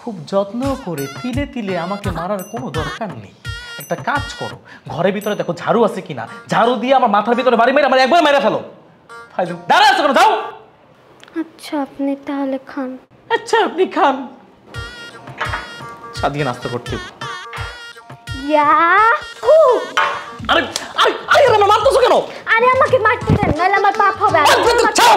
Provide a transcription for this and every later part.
খুব যত্ন করে তিলে তিলে আমাকে মারার কোনো দরকার নেই। একটা কাজ করো, ঘরের ভিতরে দেখো ঝাড়ু আছে কিনা, ঝাড়ু দিয়ে আমার মাথার ভিতরে বাড়ি মেরে আমার একবার মেরে ফেলো। দাঁড়া আছো কেন, যাও। আচ্ছা আপনি তাহলে খান। আচ্ছা আপনি খান। চা দিয়ে নাস্তা করতে। ইয়াহু! আরে আরে আরে আমার মারতেছো কেন? আরে আমাকে মারতে দেন, নাহলে আমার পাপ হবে। ছাড়ো।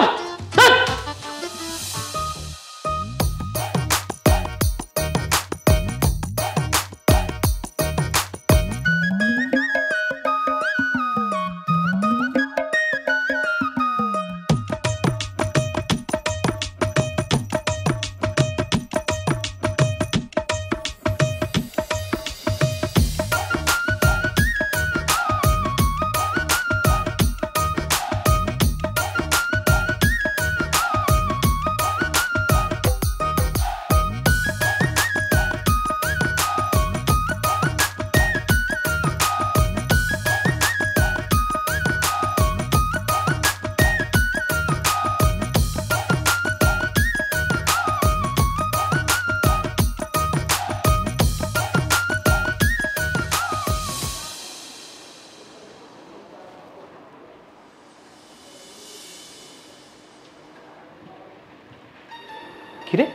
কিরে,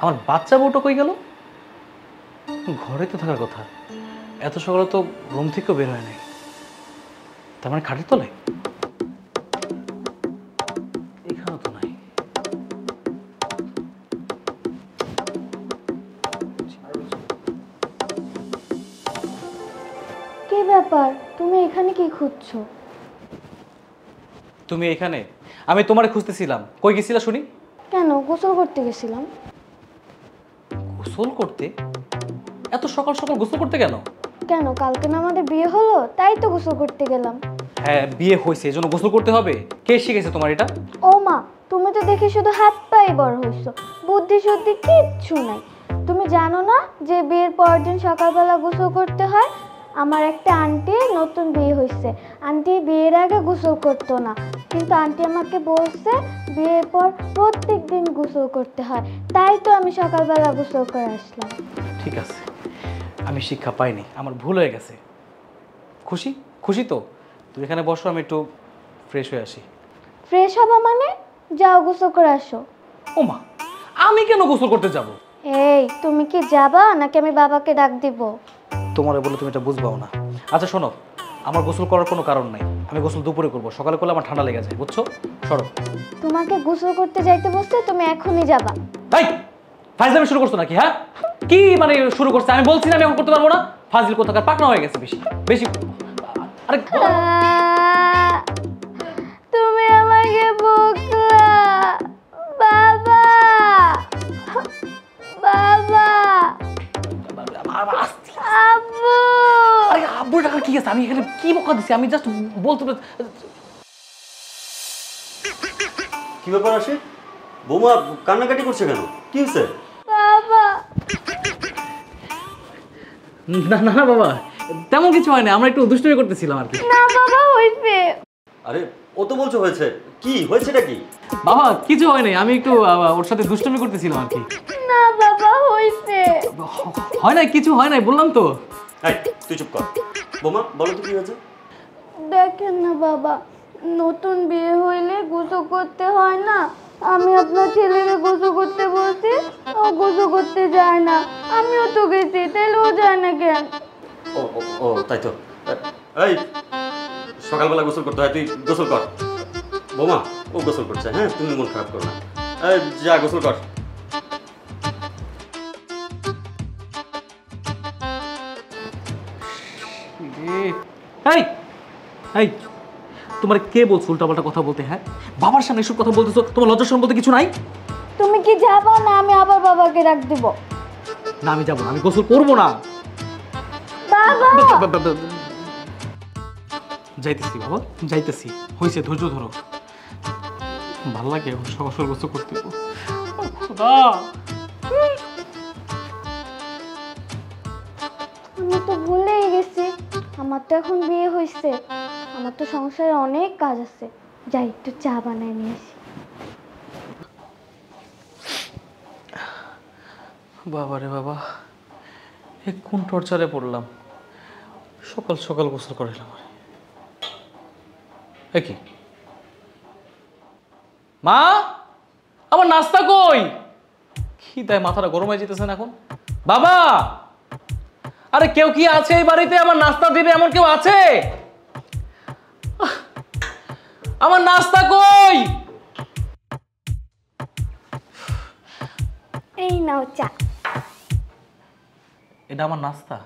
আমার বাচ্চা বউটা কই গেল? ঘরে তো থাকার কথা, এত সকালে তো রুম থেকেও বের হয় নাই। তার মানে খাটের তলায়? এখানেও তো নাই। কি ব্যাপার, তুমি এখানে কি খুঁজছো? তুমি এখানে? আমি তোমারে খুঁজতেছিলাম। কই গেছিলা শুনি? কেন, গোসল করতে গেছিলাম। গোসল করতে? এত সকাল সকাল গোসল করতে কেন? কেন, কালকে না আমাদের বিয়ে হলো, তাই তো গোসল করতে গেলাম। হ্যাঁ, বিয়ে হয়েছে এজন্য গোসল করতে হবে? কে শিখেছে তোমার এটা? ও মা, তুমি তো দেখি শুধু হাত পায়ে বড় হইছো, বুদ্ধি শুদ্ধি কিচ্ছু নাই। তুমি জানো না যে বিয়ের পরের দিন সকালবেলা গোসল করতে হয়? আমার একটা আন্টি নতুন বিয়ে হয়েছে, আন্টি বিয়ের আগে গোসল করতো না, কিন্তু আন্টি আমাকে বলছে বিয়ের পর প্রত্যেক দিন গোসল করতে হয়, তাই তো আমি সকালবেলা গোসল করে আসলাম। ঠিক আছে, আমি শিক্ষা পাইনি, আমার ভুল হয়ে গেছে। খুশি? খুশি তো? তুমি এখানে বসো, আমি একটু ফ্রেশ হয়ে আসি। ফ্রেশ হবা মানে? যাও গোসল করে আসো। ও মা, আমি কেন গোসল করতে যাব? এই, তুমি কি যাবা নাকি আমি বাবাকে ডাক দিব? তোমারে বলে তুমি এটা বুঝবাও না। আচ্ছা শোনো, আমার গোসল করার কোনো কারণ নাই, আমি গোসল দুপুরে করবো, সকালে করলে আমার ঠান্ডা লেগে যায়, বুঝছো? সরো। তোমাকে গোসল করতে যাইতে বলছে, তুমি এখনই যাবা। এই, ফাইজলামি শুরু করছো নাকি? হ্যাঁ, কি মানে শুরু করছে? আমি বলছি না আমি এখন করতে পারবো না। ফাজিল কোথাকার, পাকনা হয়ে গেছে বেশি বেশি। আরে তুমি আমাকে বকলা। বাবা, বাবা, আব্বু। আরে আব্বুর টাকা কি আছে? আমি এখানে কি বকা দিছি? আমি জাস্ট বলতে। কি ব্যাপার আসে? বৌমা কান্নাকাটি করছে কেন? কি হয়েছে? বাবা। না না না বাবা, তেমন কিছু হয় না, আমরা একটু দুষ্টুমি করতেছিলাম আর কি। না বাবা, হইছে। আরে ও তো বলছো হয়েছে, কি হয়েছেটা কি? বাবা কিছু হয় নাই, আমি একটু ওর সাথে দুষ্টুমি করতেছিলাম আর কি। না বাবা, হইছে। হয় নাই, কিছু হয় নাই, বললাম তো। এই তুই চুপ কর। বৌমা বলো তো কি হয়েছে? দেখেন না বাবা, নতুন বিয়ে হইলে গোসল করতে হয় না, আমি আপনার ছেলেকে গোসল করতে বলছি, ও গোসল করতে যায় না। আমিও তো গেছি, তাহলে ও যায় না কেন? ও ও ও তাই তো। এই সকালবেলা গোসল করতে হয়, তুই গোসল কর। বৌমা ও গোসল করছে, হ্যাঁ তুমি মন খারাপ করো না। এই যা গোসল কর। এই এই, তোমার কে বলছো উল্টাপাল্টা কথা বলতে? হ্যাঁ, বাবার সামনে এসব কথা বলতেছো, তোমার লজ্জা শরম বলতে কিছু নাই? তুমি কি যাবা না আমি আবার বাবাকে ডাক দিব? না আমি যাবো না, আমি গোসল করবো না। বাবা, যাইতেছি বাবা, যাইতেছি। হয়েছে, ধৈর্য ধরো। ভালো লাগে এখন সকাল সকাল গোসল করতে। আমি তো ভুলেই গেছি, আমার তো এখন বিয়ে হয়েছে, আমার তো সংসারে অনেক কাজ আছে। যাই একটু চা বানায় নিয়ে আসি। বাবা রে বাবা, এ কোন টর্চারে পড়লাম। সকাল সকাল গোসল করাইলাম। এ কি মা, আমার নাস্তা কই? খিদায় মাথাটা গরম হয়ে যেতেছে না এখন। বাবা, আরে কেউ কি আছে এই বাড়িতে? আমার নাস্তা দিবে এমন কেউ আছে? আমার নাস্তা কই? এই নাও চা। এটা আমার নাস্তা?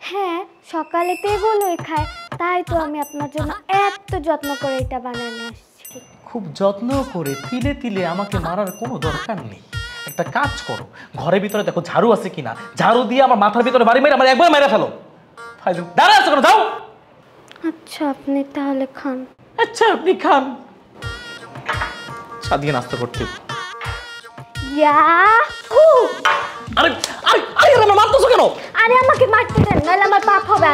হ্যাঁ, সকালে তো এগুলোই খায়, তাই তো আমি আপনার জন্য এত যত্ন করে এটা বানানো আসছি। খুব যত্ন করে তিলে তিলে আমাকে মারার কোনো দরকার নেই। একটা কাজ করো, ঘরের ভিতরে দেখো ঝাড়ু আছে কিনা, ঝাড়ু দিয়ে আমার মাথার ভিতরে বাড়ি মেরে আমার একবার মেরে ফেলো। দাঁড়া আছো কেন? যাও। আচ্ছা, আপনি তাহলে খান। আচ্ছা, আপনি খান। চা দিয়ে নাস্তা করতে। ইয়াহু! আরে আরে আরে আমার মারতেছো কেন? আরে আমাকে মারতে দেন, নাহলে আমার পাপ হবে।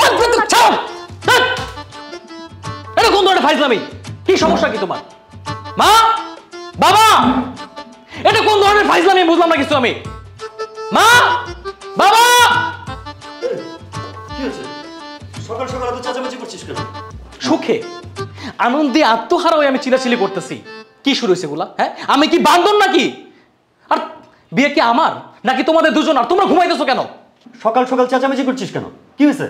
এটা কোন ধরনের ফাইজলামি? কি সমস্যা কি তোমার? মা, বাবা, এটা কোন ধরনের ফাইজলামি বুঝলাম না কিছু আমি। মা, বাবা, কি হয়েছে? সকাল সকাল এত চেঁচামেচি করছিস কেন? সুখে আনন্দে আত্মহারা হয়ে আমি চিলাচিলি করতেছি। কি শুরু হয়েছে গুলা? হ্যাঁ, আমি কি বান্দর নাকি? আর বিয়ে কি আমার নাকি তোমাদের দুজন? আর তোমরা ঘুমাইতেছো কেন? সকাল সকাল চেঁচামেচি করছিস কেন? কি হয়েছে?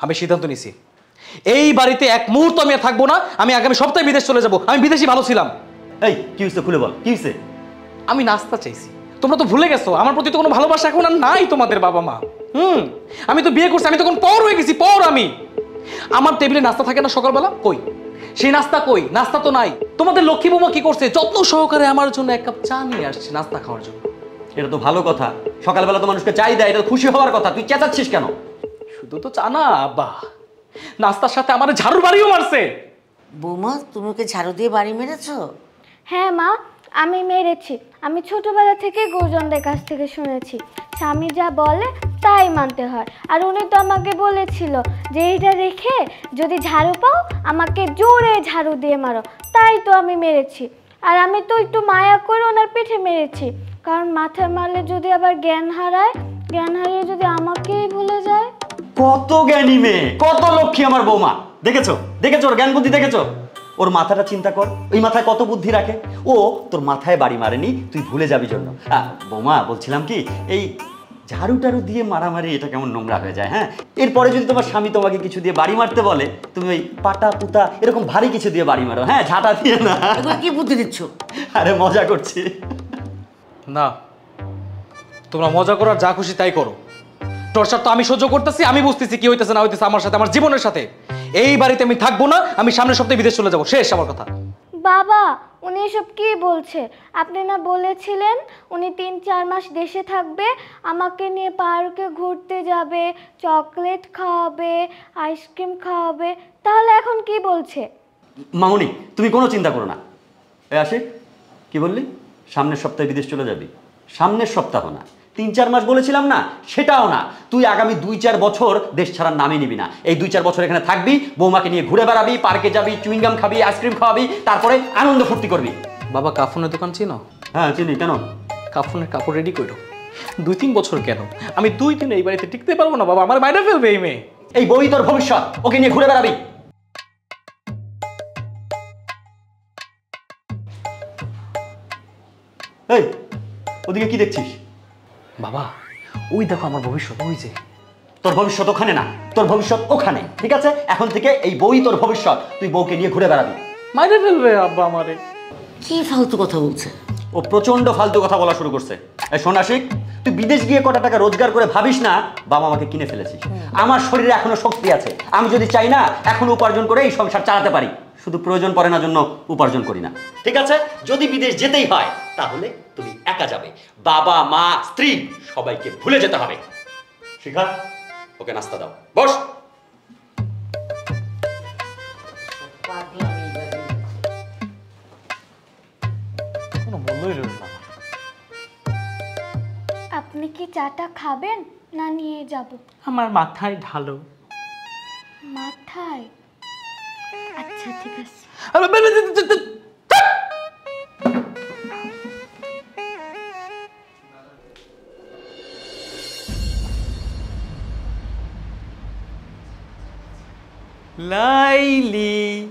আমি সিদ্ধান্ত নিছি, এই বাড়িতে এক মুহূর্ত আমি আর থাকবো না। আমি আগামী সপ্তাহে বিদেশ চলে যাব। আমি বিদেশি ভালো ছিলাম। এই কি হয়েছে খুলে বল, কি হয়েছে? আমি নাস্তা চাইছি। তোমরা তো ভুলে গেছো আমার প্রতি তো কোনো ভালোবাসা এখন আর নাই তোমাদের বাবা মা। আমি তো বিয়ে করছি, আমি তখন পর হয়ে গেছি। পর আমি, আমার টেবিলে নাস্তা থাকে না সকালবেলা? কই সেই নাস্তা? কই নাস্তা তো নাই। তোমাদের লক্ষ্মী বৌমা কি করছে? যত্ন সহকারে আমার জন্য এক কাপ চা নিয়ে আসছে নাস্তা খাওয়ার জন্য। এটা তো ভালো কথা, সকালবেলা তো মানুষকে চাই দেয়, এটা খুশি হওয়ার কথা। তুই চেঁচাচ্ছিস কেন? শুধু তো চা না আব্বা, নাস্তার সাথে আমার ঝাড়ুর বাড়িও মারছে। বৌমা, তুমি ওকে ঝাড়ু দিয়ে বাড়ি মেরেছো? হ্যাঁ মা, আমি মেরেছি। আমি ছোটবেলা থেকে গুরুজনদের কাছ থেকে শুনেছি, স্বামী যা বলে তাই মানতে হয়। আর উনি তো আমাকে বলেছিল যে এইটা রেখে যদি ঝাড়ু পাও আমাকে জোরে ঝাড়ু দিয়ে মারো। তাই তো আমি মেরেছি। আর আমি তো একটু মায়া করে ওনার পিঠে মেরেছি, কারণ মাথায় মারলে যদি আবার জ্ঞান হারায়, জ্ঞান হারিয়ে যদি আমাকেই ভুলে যায়। কত জ্ঞানী মেয়ে, কত লক্ষ্মী আমার বৌমা। দেখেছো দেখেছো ওর জ্ঞান বুদ্ধি দেখেছো? ওর মাথাটা চিন্তা কর, ওই মাথায় কত বুদ্ধি রাখে। ও তোর মাথায় বাড়ি মারেনি, তুই ভুলে যাবি জন্য। বৌমা বলছিলাম কি, এই ঝাড়ু টাড়ু দিয়ে মারামারি এটা কেমন নোংরা হয়ে যায়। হ্যাঁ, এরপরে যদি তোমার স্বামী তোমাকে কিছু দিয়ে বাড়ি মারতে বলে, তুমি ওই পাটা পুতা এরকম ভারী কিছু দিয়ে বাড়ি মারো। হ্যাঁ, ঝাঁটা দিয়ে না। এগুলো কি বুদ্ধি দিচ্ছ? আরে মজা করছি। না, তোমরা মজা করার যা খুশি তাই করো। টর্চার তো আমি সহ্য করতেছি, আমি বুঝতেছি কি হইতেছে না হইতেছে আমার সাথে, আমার জীবনের সাথে। এই বাড়িতে আমি থাকবো না। আমি সামনের সপ্তাহে বিদেশ চলে যাবো। শেষ আমার কথা। বাবা, উনি এসব কি বলছে? আপনি না বলেছিলেন উনি ৩-৪ মাস দেশে থাকবে, আমাকে নিয়ে পার্কে ঘুরতে যাবে, চকলেট খাওয়াবে, আইসক্রিম খাওয়াবে। তাহলে এখন কি বলছে? মামুনি, তুমি কোনো চিন্তা করো না। আশিক, কি বললি? সামনের সপ্তাহে বিদেশ চলে যাবি? সামনের সপ্তাহ না, ৩-৪ মাস বলেছিলাম না, সেটাও না। তুই আগামী 2-4 বছর দেশ ছাড়ার নামই নিবি না। এই 2-4 বছর এখানে থাকবি, বৌমাকে নিয়ে ঘুরে বেড়াবি, পার্কে যাবি, চুইংগাম খাবি, আইসক্রিম খাওয়াবি, তারপরে আনন্দ ফুর্তি করবি। বাবা, কাফনের দোকান চিনো? হ্যাঁ চিনি। কেন? কাফনের কাপড় রেডি করো। 2-3 বছর কেন, আমি 2 দিন এই বাড়িতে টিকতে পারবো না বাবা। আমার বাইরে ফেলবে এই মেয়ে। এই বই তোর ভবিষ্যৎ, ওকে নিয়ে ঘুরে বেড়াবি। এই ওদিকে কি দেখছিস? বাবা, ওই দেখো আমার ভবিষ্যৎ, ওই যে। তোর ভবিষ্যৎ ওখানে না, তোর ভবিষ্যৎ ওখানে। ঠিক আছে, এখন থেকে এই বই তোর ভবিষ্যৎ। তুই বউকে নিয়ে ঘুরে বেড়াবি। মাইরে ফেলবে আব্বা আমারে। কি ফালতু কথা বলছে? ও প্রচন্ড ফালতু কথা বলা শুরু করছে। এই শোন আশিক, তুই বিদেশ গিয়ে কটা টাকা রোজগার করে ভাবিস না বাবা আমাকে কিনে ফেলেছিস। আমার শরীরে এখনো শক্তি আছে। আমি যদি চাই না এখনো উপার্জন করে এই সংসার চালাতে পারি। শুধু প্রয়োজন পড়ে না জন্য উপার্জন করি না। ঠিক আছে, যদি বিদেশ যেতেই হয় তাহলে তুমি একা যাবে। বাবা মা স্ত্রী সবাইকে ভুলে যেতে হবে। শিখা, ওকে নাস্তা দাও। বস। কোনো মূল্যই রইল না। আপনি কি চাটা খাবেন না নিয়ে যাব? আমার মাথায় ঢালো। মাথায়? আচ্ছা ঠিক আছে। লাইলি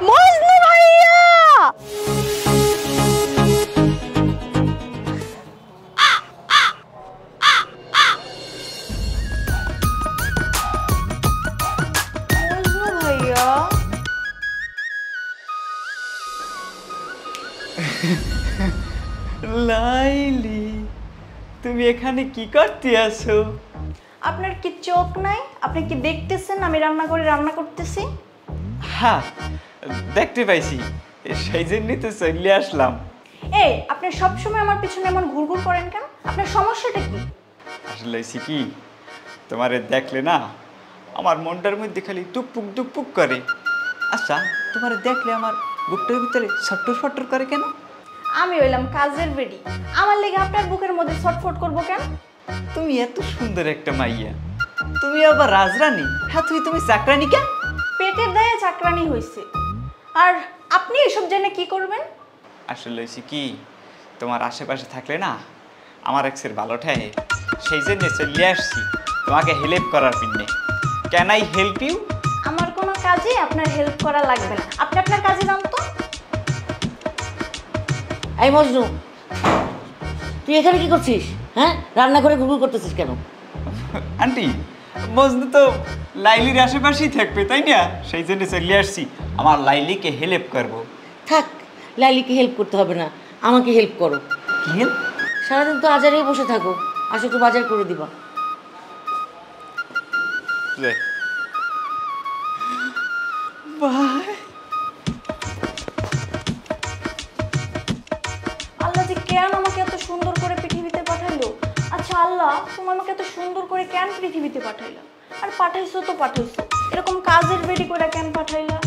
মজনু ভাইয়া! মজনু ভাইয়া! লাইলি তুমি এখানে কি করতে আসো? আপনার কি চোখ নাই? আপনি কি দেখতেছেন আমি রান্না করতেছি? হ্যাঁ দেখতে পাইছি, সেই জন্যই তো চলে আসলাম। এই আপনি সবসময় আমার পিছনে এমন ঘুরঘুর করেন কেন? আপনার সমস্যাটা কি? আসলে হয়েছে কি, তোমারে দেখলে না আমার মনটার মধ্যে খালি টুকপুক টুকপুক করে। আচ্ছা তোমারে দেখলে আমার বুকটার ভিতরে ছট্টর ফট্টর করে কেন? আমি হইলাম কাজের বেডি, আমার লেগে আপনার বুকের মধ্যে ছটফট করবো কেন? তুমি এত সুন্দর একটা মাইয়া, তুমি আবার রাজরানী? হ্যাঁ তুমি চাকরানী কেন? পেটের দায়ে চাকরানি হইছে। আর আপনি এসব জেনে কি করবেন? আসলে হয়েছে কি, তোমার আশেপাশে থাকলে না আমার এক্সের ভালো ঠায়, সেই জন্য চলে আসছি তোমাকে হেল্প করার জন্যে। Can I help you? আমার কোনো কাজে আপনার হেল্প করা লাগবে না, আপনি আপনার কাজে যান তো। এই মজনু, তুই এখানে কি করছিস? হ্যাঁ, রান্না করে ঘুরঘুর করতেছিস কেন? আন্টি মজনু তো লাইলির আশেপাশেই থাকবে তাই না, সেই জন্য চলে আসছি আমার লাইলিকে হেল্প করবো। থাক, লাইলিকে হেল্প করতে হবে না, আমাকে হেল্প করো। কি হেল্প? সারাদিন তো আজারেই বসে থাকো, আসো একটু বাজার করে দিবা। আল্লাহ যে কেন আমাকে এত সুন্দর করে পৃথিবীতে পাঠাইলো? আচ্ছা আল্লাহ, তুমি আমাকে এত সুন্দর করে কেন পৃথিবীতে পাঠাইলা? আর পাঠাইছো তো পাঠাইছো, এরকম কাজের বেডি করে কেন পাঠাইলা?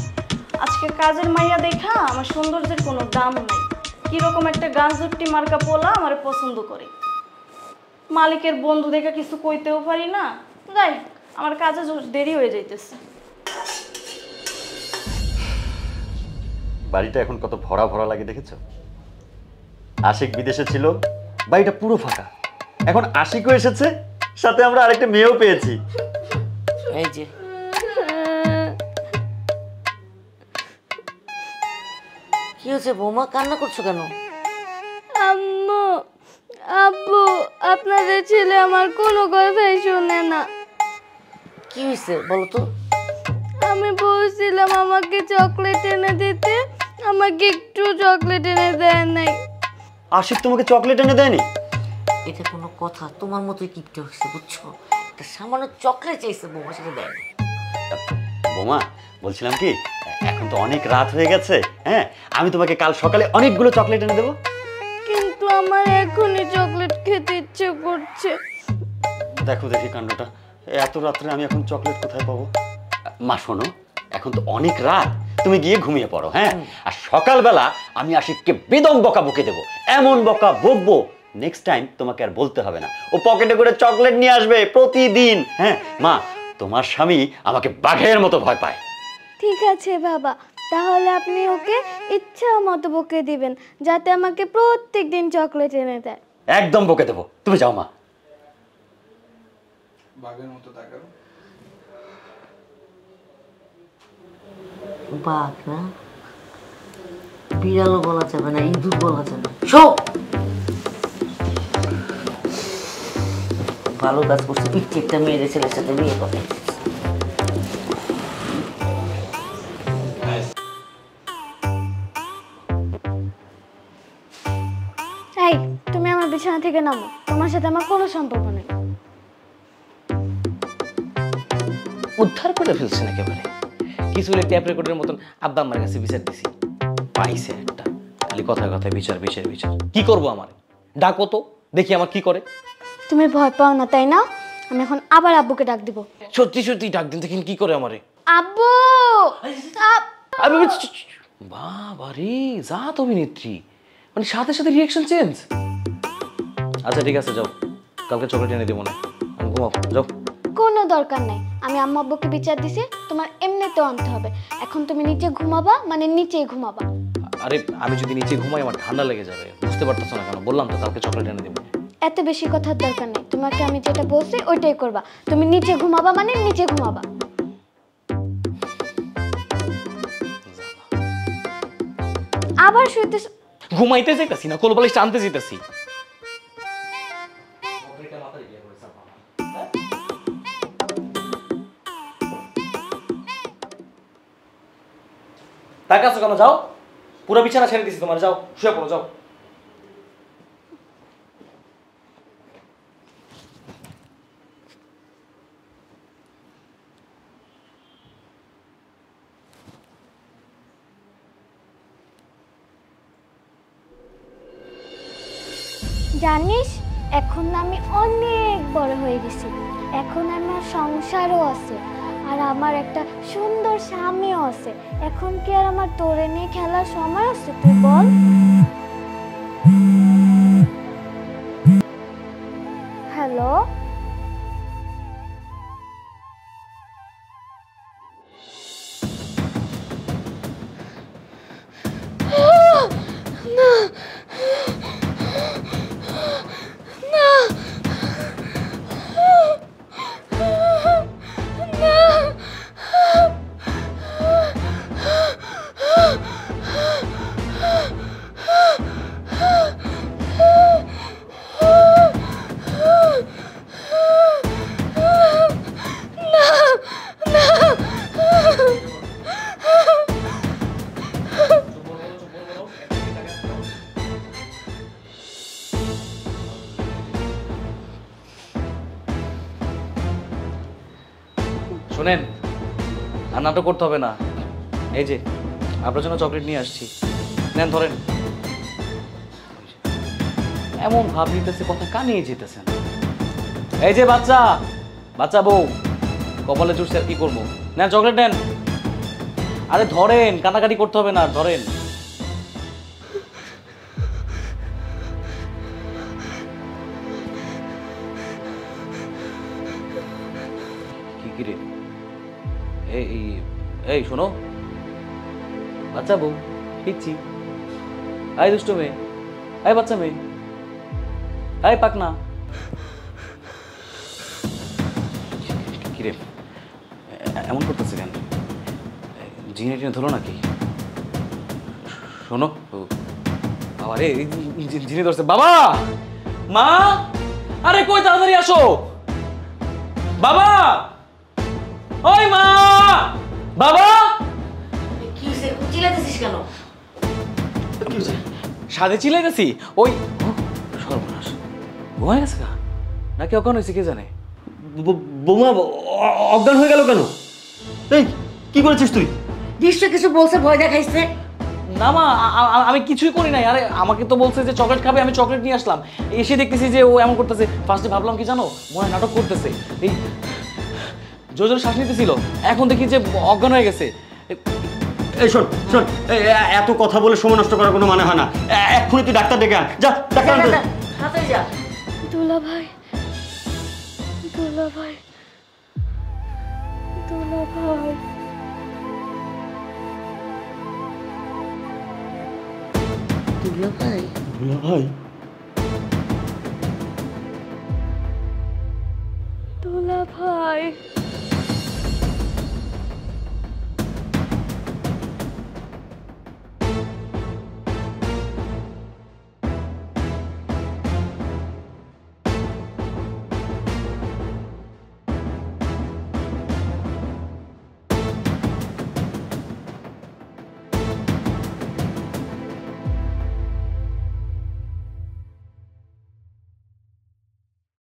আজকে কাজের মাইয়া দেখা আমার সৌন্দর্যের কোনো দাম নাই। কিরকম একটা গাঞ্জুট্টি মার্কা পোলা আমারে পছন্দ করে। মালিকের বন্ধু দেখা কিছু কইতেও পারি না। যাই, আমার কাজে দেরি হয়ে যাইতেছে। বাড়িটা এখন কত ভরা ভরা লাগে দেখেছো? আশিক বিদেশে ছিল, বাড়িটা পুরো ফাঁকা। এখন আশিকও এসেছে, সাথে আমরা আরেকটা মেয়েও পেয়েছি। এই যে কি হয়েছে বৌমা, কান্না করছো কেন? আম্মু, আব্বু, আপনাদের ছেলে আমার কোনো কথাই শোনে না। কি হয়েছে বলো তো? আমি বলছিলাম আমাকে চকলেট এনে দিতে, আমাকে একটু চকলেট এনে দেয় নাই। আশিক তোমাকে চকলেট এনে দেয়নি? এটা কোনো কথা? তোমার মতোই কিপটে হয়েছে বুঝছো, একটা সামান্য চকলেট চাইছে বৌমা, সেটা দেয় না। বোমা, বলছিলাম কি, এখন তো অনেক রাত হয়ে গেছে, হ্যাঁ আমি তোমাকে কাল সকালে অনেকগুলো চকলেট এনে দেবো। কিন্তু আমার এখনই চকলেট খেতে ইচ্ছে করছে। দেখো দেখি কাণ্ডটা, এত রাত্রে আমি এখন চকলেট কোথায় পাবো? মা শোনো, এখন তো অনেক রাত, তুমি গিয়ে ঘুমিয়ে পড়ো, হ্যাঁ? আর সকালবেলা আমি আশিককে বেদম বকা বকে দেবো, এমন বকা বকবো নেক্সট টাইম তোমাকে আর বলতে হবে না। ও পকেটে করে চকলেট নিয়ে আসবে প্রতিদিন। হ্যাঁ মা, তোমার স্বামী আমাকে বাঘের মতো ভয় পায়। ঠিক আছে বাবা, তাহলে আপনি ওকে ইচ্ছা মতো বকে দিবেন, যাতে আমাকে প্রত্যেক দিন চকলেট এনে দেয়। একদম বকে দেবো, তুমি যাও মা। বাঘের মতো তাকাও। বাঘ না, বিড়ালও বলা যাবে না, ইঁদুর বলা যাবে। শো, ভালো কাজ করছে, পিচ্ছি একটা মেয়েদের ছেলের সাথে বিয়ে করে। থেকে নামো, তোমার সাথে আমার কোনো সম্পর্ক নেই। উদ্ধার করে ফেলছেন একেবারে। কিছু ট্যাপ রেকর্ডের মতন আব্বা আমার কাছে বিচার দিছি, পাইছে একটা, খালি কথায় কথায় বিচার বিচার বিচার। কি করবো আমার? ডাকো তো দেখি আমার কি করে। তুমি ভয় পাও না তাই না? আমি এখন আবার আব্বুকে ডাক দিব। সত্যি সত্যি ডাক দিন, দেখেন কি করে আমারে। আব্বু! বাবা রে, জাত অভিনেত্রী, মানে সাথে সাথে রিয়াকশন চেঞ্জ। আচ্ছা ঠিক আছে, যাও, কালকে চকলেট এনে দেবো না, আমি ঘুমাও, যাও। কোনো দরকার নাই, আমি আম্মু আব্বুকে বিচার দিছি, তোমার এমনিতেও আনতে হবে। এখন তুমি নিচে ঘুমাবা, মানে নিচেই ঘুমাবা। আরে আমি যদি নিচে ঘুমাই আমার ঠান্ডা লেগে যাবে, বুঝতে পারতেছো না কেন? বললাম তো কালকে চকলেট এনে দেবো। এত বেশি কথার দরকার নেই, তোমাকে আমি যেটা বলছি ওইটাই করবা। তুমি নিচে ঘুমাবা মানে নিচে ঘুমাবা। আবার শুইতে ঘুমাইতে যাইতাছি না, কোলবালিশ টানতে যাইতাছি। টাকা আছে কেন? যাও, পুরো বিছানা ছেড়ে দিছি তোমার, যাও শুয়ে পড়ো, যাও। জানিস, এখন আমি অনেক বড় হয়ে গেছি, এখন আমার সংসারও আছে, আর আমার একটা সুন্দর স্বামীও আছে। এখন কি আর আমার তোরে নিয়ে খেলার সময় আছে? তুই বল। হ্যালো, শোনেন, আর নাটক করতে হবে না। এই যে আপনার জন্য চকলেট নিয়ে আসছি, নেন, ধরেন। এমন ভাব নিতেছে, কথা কানিয়ে যেতেছেন। এই যে বাচ্চা, বাচ্চা বউ, কপালে জুড়ছে, আর কি করবো? নেন চকলেট নেন। আরে ধরেন, কান্নাকাটি করতে হবে না, ধরেন। কি কিরে? এই শোনো, বাচ্চা বউ, পিচ্ছি, আয় দুষ্ট মেয়ে, আয় বাচ্চা মেয়ে, আয় পাকনা। কিরে এমন করতেছে কেন? জিনে টিনে ধরো নাকি? শোনো বাবা রে, জিনে ধরছে। বাবা, মা, আরে কই, তাড়াতাড়ি আসো। বাবা, ওই মা, বাবা। কি হইছে? চিল্লাতেছিস কেন? সাদে চিল্লাইতেছি, ওই সর্বনাশ, ঘুমায় গেছে না নাকি অজ্ঞান হয়েছে কে জানে? বৌমা অজ্ঞান হয়ে গেল কেন? এই কি করেছিস তুই? নিশ্চয় কিছু বলছে, ভয় দেখাইছে। না মা, আমি কিছুই করি নাই। আরে আমাকে তো বলছে যে চকলেট খাবে, আমি চকলেট নিয়ে আসলাম। এসে দেখতেছি যে ও এমন করতেছে। ফার্স্টে ভাবলাম কি জানো, মনে হয় নাটক করতেছে। এই জোর জোর শ্বাস নিতেছিল, এখন দেখি যে অজ্ঞান হয়ে গেছে। এই শোন শোন, এত কথা বলে সময় নষ্ট করার কোনো মানে হয় না। এক্ষুনি তুই ডাক্তার ডেকে আন, যা ডাক্তার আনতে যা। তাড়াতাড়ি যা। দুলা ভাই, দুলা ভাই, দুলা ভাই। দুলা ভাই, দুলা ভাই, দুলা ভাই।